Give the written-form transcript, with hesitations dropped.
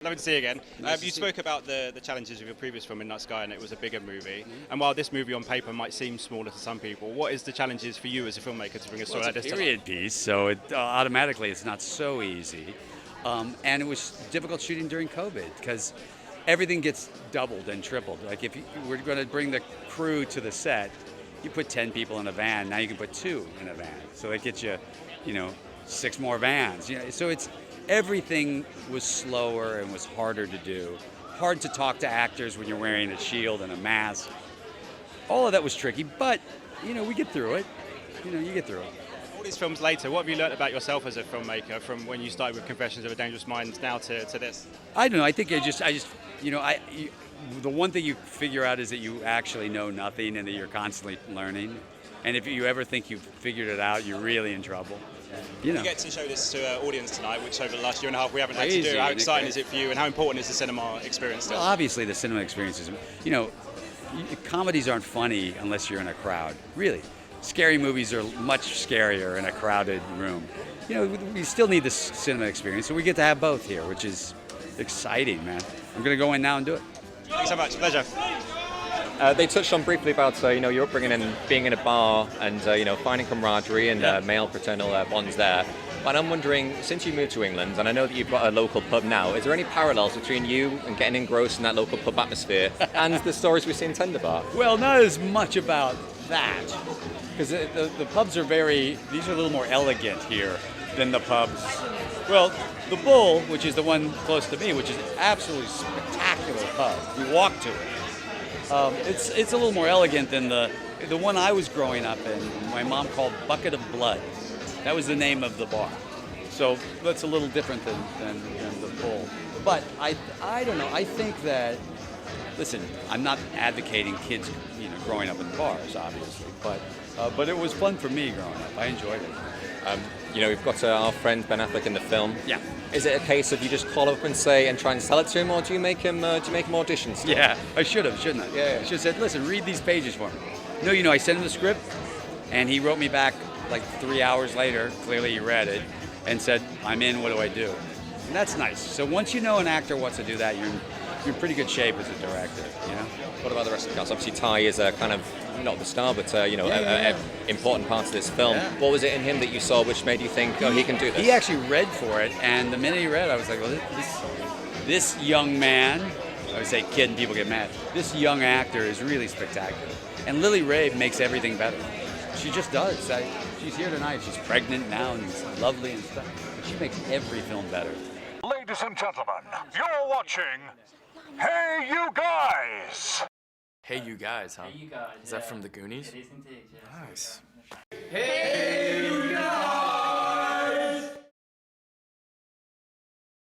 Lovely to see you again. Nice You spoke about the challenges of your previous film, Midnight Sky, and it was a bigger movie. And while this movie on paper might seem smaller to some people, what is the challenges for you as a filmmaker to bring a story like this to life? It's a period piece, so it automatically it's not so easy. And it was difficult shooting during COVID because everything gets doubled and tripled. Like if you were going to bring the crew to the set, you put 10 people in a van. Now you can put 2 in a van. So that gets you, 6 more vans. So everything was slower and was harder to do. Hard to talk to actors when you're wearing a shield and a mask. All of that was tricky, but we get through it. You get through it. All these films later, what have you learned about yourself as a filmmaker from when you started with Confessions of a Dangerous Mind now to this? I don't know. I think the one thing you figure out is that you actually know nothing and that you're constantly learning. And if you ever think you've figured it out, you're really in trouble. You get to show this to an audience tonight, which over the last year and a half we haven't had to do. How exciting is it for you, and how important is the cinema experience still? Well, obviously the cinema experience is, comedies aren't funny unless you're in a crowd. Really. Scary movies are much scarier in a crowded room. We still need the cinema experience, so we get to have both here, which is exciting, man. I'm going to go in now and do it. Thanks so much. Pleasure. They touched on briefly about your upbringing and being in a bar and finding camaraderie and male fraternal bonds there. And I'm wondering, since you moved to England, and I know that you've got a local pub now, is there any parallels between you and getting engrossed in that local pub atmosphere and the stories we see in Tender Bar? Well, not as much about that, because the pubs are these are a little more elegant here than the pubs. Well, the Bull, which is the one close to me, which is absolutely spectacular pub. You walk to it. It's a little more elegant than the one I was growing up in. My mom called Bucket of Blood. That was the name of the bar. So that's a little different than the Bull. But I don't know. I think that, listen, I'm not advocating kids, growing up in bars, obviously, but it was fun for me growing up. I enjoyed it. We've got our friend Ben Affleck in the film. Yeah. Is it a case of you just call up and say and try and sell it to him, or do you make him auditions? Yeah, I should have, shouldn't I? Yeah. I should have said, listen, read these pages for me. No, I sent him the script, and he wrote me back like 3 hours later. Clearly, he read it and said, "I'm in. What do I do?" And that's nice. So once you know an actor wants to do that, you're in pretty good shape as a director. What about the rest of the cast? Obviously, Tye is a kind of not the star, but an important part of this film. Yeah. What was it in him that you saw which made you think, he can do this? He actually read for it, and the minute he read, I was like, well, this young man, I would say kid and people get mad, this young actor is really spectacular. And Lily Rabe makes everything better. She just does. She's here tonight. She's pregnant now and she's lovely and stuff. But she makes every film better. Ladies and gentlemen, you're watching Hey You Guys! Hey You Guys, huh? Hey, you guys. Is that from the Goonies? It is indeed, yeah. Nice. Hey!